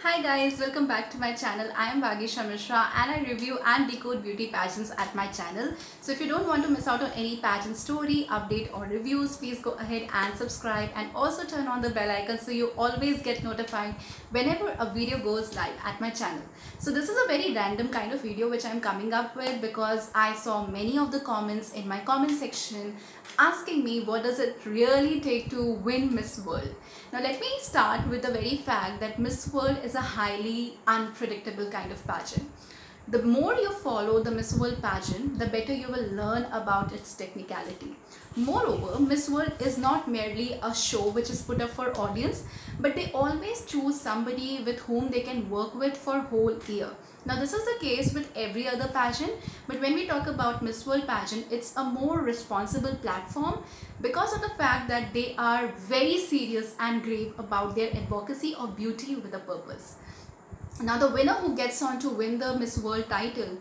Hi guys, welcome back to my channel. I am Vagisha Mishra and I review and decode beauty pageants at my channel. So if you don't want to miss out on any pageant story, update or reviews, please go ahead and subscribe and also turn on the bell icon so you always get notified whenever a video goes live at my channel. So this is a very random kind of video which I am coming up with because I saw many of the comments in my comment section asking me what does it really take to win Miss World. Now let me start with the very fact that Miss World is a highly unpredictable kind of pageant. The more you follow the Miss World pageant, the better you will learn about its technicality. Moreover, Miss World is not merely a show which is put up for audience, but they always choose somebody with whom they can work with for whole year. Now this is the case with every other pageant, but when we talk about Miss World pageant, it's a more responsible platform because of the fact that they are very serious and grave about their advocacy of beauty with a purpose. Now the winner who gets on to win the Miss World title,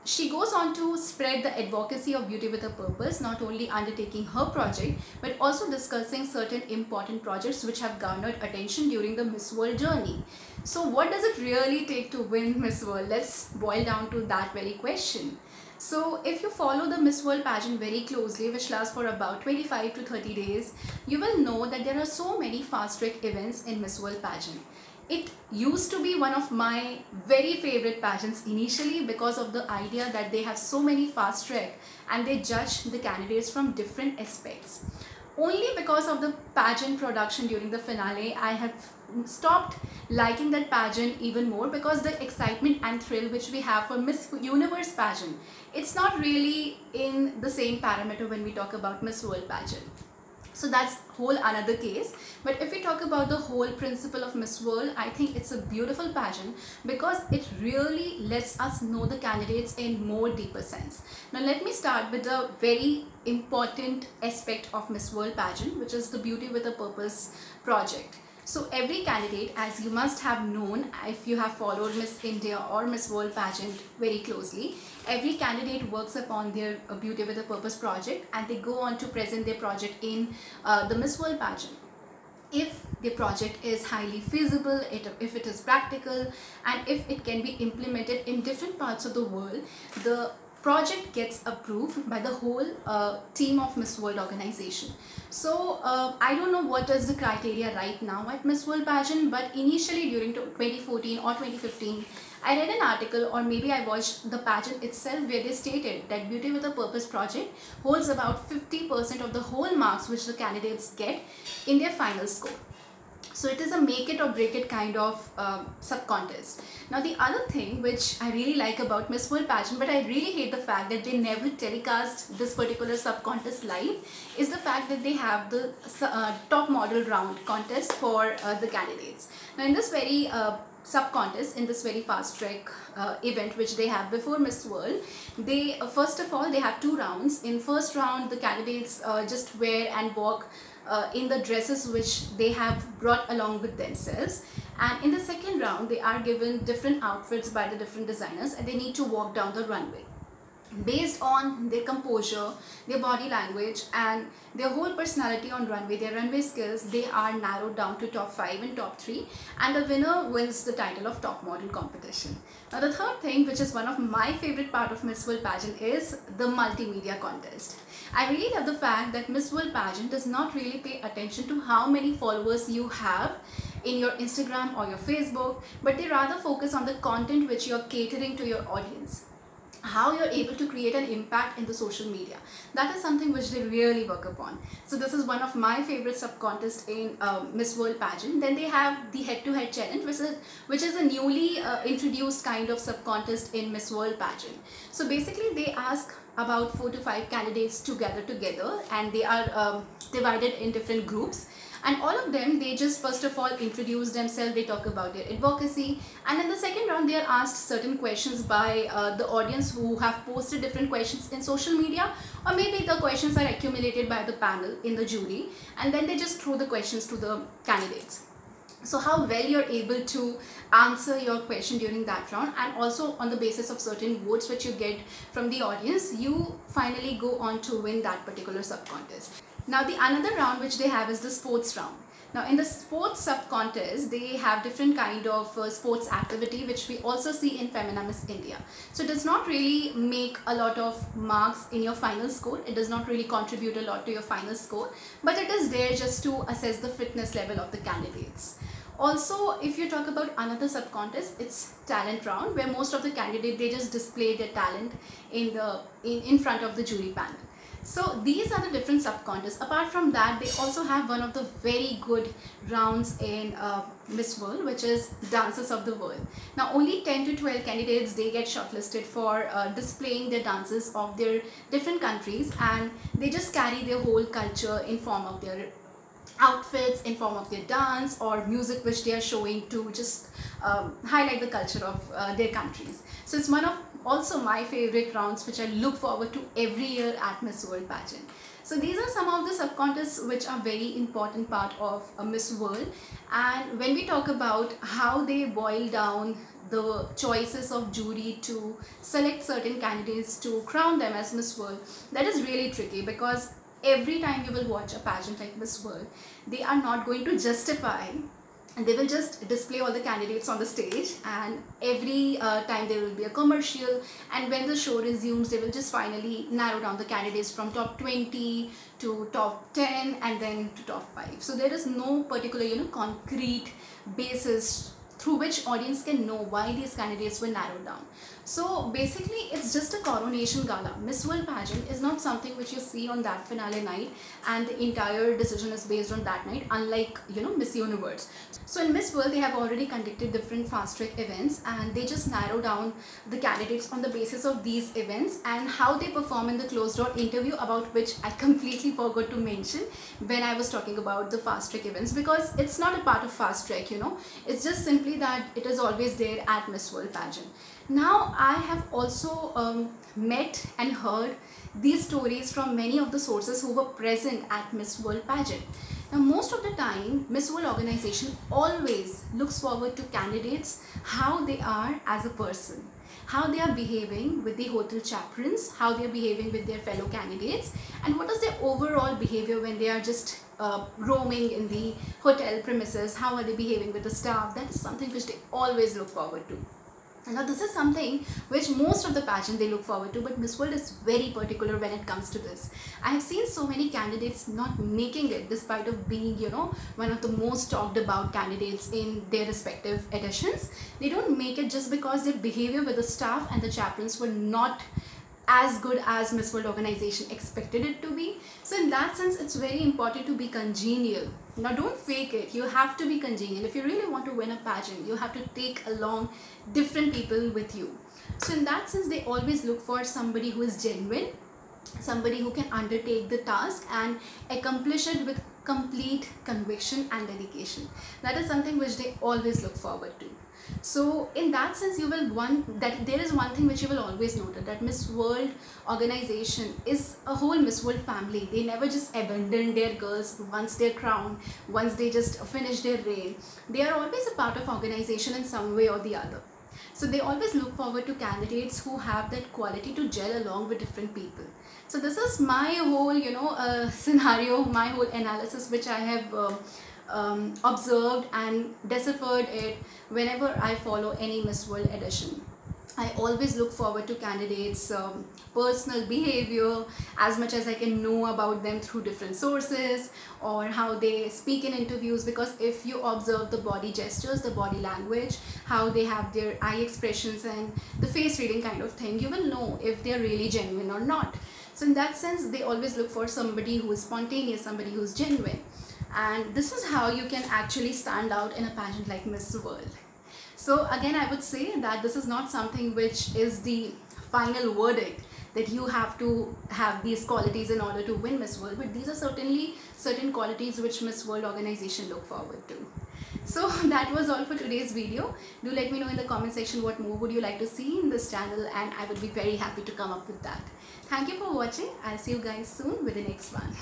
she goes on to spread the advocacy of beauty with a purpose, not only undertaking her project but also discussing certain important projects which have garnered attention during the Miss World journey. So what does it really take to win Miss World? Let's boil down to that very question. So if you follow the Miss World pageant very closely, which lasts for about 25 to 30 days, you will know that there are so many fast track events in Miss World pageant. It used to be one of my very favorite pageants initially because of the idea that they have so many fast track and they judge the candidates from different aspects. Only because of the pageant production during the finale, I have stopped liking that pageant even more because the excitement and thrill which we have for Miss Universe pageant, it's not really in the same parameter when we talk about Miss World pageant. So that's whole another case. But if we talk about the whole principle of Miss World, I think it's a beautiful pageant because it really lets us know the candidates in more deeper sense. Now let me start with a very important aspect of Miss World pageant, which is the Beauty with a Purpose project. So every candidate, as you must have known if you have followed Miss India or Miss World pageant very closely, every candidate works upon their Beauty with a Purpose project and they go on to present their project in the Miss World pageant. If the project is highly feasible, if it is practical and if it can be implemented in different parts of the world, the project gets approved by the whole team of Miss World organization. So I don't know what is the criteria right now at Miss World pageant, but initially during 2014 or 2015 I read an article, or maybe I watched the pageant itself, where they stated that Beauty with a Purpose project holds about 50% of the whole marks which the candidates get in their final score. So it is a make it or break it kind of sub-contest. Now the other thing which I really like about Miss World pageant, but I really hate the fact that they never telecast this particular sub-contest live, is the fact that they have the top model round contest for the candidates. Now in this very sub-contest, in this very fast track event which they have before Miss World, they first of all they have two rounds. In first round the candidates just wear and walk in the dresses which they have brought along with themselves, and in the second round they are given different outfits by the different designers and they need to walk down the runway. Based on their composure, their body language and their whole personality on runway, their runway skills, they are narrowed down to top 5 and top 3, and the winner wins the title of top model competition. Now the third thing, which is one of my favorite part of Miss World pageant, is the multimedia contest. I really love the fact that Miss World pageant does not really pay attention to how many followers you have in your Instagram or your Facebook, but they rather focus on the content which you are catering to your audience, how you're able to create an impact in the social media. That is something which they really work upon. So this is one of my favorite sub-contests in Miss World pageant. Then they have the head-to-head challenge, which is a newly introduced kind of sub-contest in Miss World pageant. So basically they ask about 4 to 5 candidates to gather together, and they are divided in different groups. And all of them, they just first of all introduce themselves, they talk about their advocacy, and in the second round they are asked certain questions by the audience who have posted different questions in social media, or maybe the questions are accumulated by the panel in the jury, and then they just throw the questions to the candidates. So how well you're able to answer your question during that round, and also on the basis of certain votes which you get from the audience, you finally go on to win that particular sub-contest. Now the another round which they have is the sports round. Now in the sports sub-contest, they have different kind of sports activity which we also see in Femina Miss India. So it does not really make a lot of marks in your final score. It does not really contribute a lot to your final score, but it is there just to assess the fitness level of the candidates. Also, if you talk about another sub-contest, it's talent round, where most of the candidates, they just display their talent in front of the jury panel. So these are the different sub-contests. Apart from that, they also have one of the very good rounds in Miss World, which is Dances of the World. Now only 10 to 12 candidates, they get shortlisted for displaying their dances of their different countries, and they just carry their whole culture in form of their outfits, in form of their dance or music which they are showing to just highlight the culture of their countries. So it's one of also my favorite rounds which I look forward to every year at Miss World pageant. So these are some of the sub-contests which are very important part of Miss World. And when we talk about how they boil down the choices of jury to select certain candidates to crown them as Miss World, that is really tricky, because every time you will watch a pageant like Miss World, they are not going to justify, and they will just display all the candidates on the stage, and every time there will be a commercial, and when the show resumes, they will just finally narrow down the candidates from top 20 to top 10 and then to top 5. So there is no particular concrete basis through which audience can know why these candidates were narrowed down. So basically it's just a coronation gala. Miss World pageant is not something which you see on that finale night and the entire decision is based on that night, unlike Miss Universe. So in Miss World, they have already conducted different fast track events, and they just narrow down the candidates on the basis of these events and how they perform in the closed door interview, about which I completely forgot to mention when I was talking about the fast track events, because it's not a part of fast track, it's just simply that it is always there at Miss World pageant. Now I have also met and heard these stories from many of the sources who were present at Miss World pageant. Now most of the time, Miss World organization always looks forward to candidates, how they are as a person, how they are behaving with the hotel chaperons, how they are behaving with their fellow candidates, and what is their overall behavior when they are just roaming in the hotel premises, how are they behaving with the staff. That is something which they always look forward to. Now this is something which most of the pageant they look forward to, but Miss World is very particular when it comes to this. I have seen so many candidates not making it, despite of being one of the most talked about candidates in their respective editions. They don't make it just because their behavior with the staff and the chaperons were not as good as Miss World organization expected it to be. So in that sense, it's very important to be congenial. Now don't fake it, you have to be congenial. If you really want to win a pageant, you have to take along different people with you. So in that sense, they always look for somebody who is genuine, somebody who can undertake the task and accomplish it with complete conviction and dedication. That is something which they always look forward to. So in that sense, there is one thing which you will always note, that Miss World organization is a whole Miss World family. They never just abandon their girls once they're crowned, once they just finish their reign. They are always a part of organization in some way or the other. So they always look forward to candidates who have that quality to gel along with different people. So this is my whole scenario, my whole analysis which I have observed and deciphered it whenever I follow any Miss World edition. I always look forward to candidates' personal behavior, as much as I can know about them through different sources, or how they speak in interviews, because if you observe the body gestures, the body language, how they have their eye expressions and the face reading kind of thing, you will know if they are really genuine or not. So in that sense, they always look for somebody who is spontaneous, somebody who is genuine. And this is how you can actually stand out in a pageant like Miss World. So again, I would say that this is not something which is the final verdict, that you have to have these qualities in order to win Miss World, but these are certainly certain qualities which Miss World organization look forward to. So that was all for today's video. Do let me know in the comment section what more would you like to see in this channel, and I would be very happy to come up with that. Thank you for watching. I'll see you guys soon with the next one.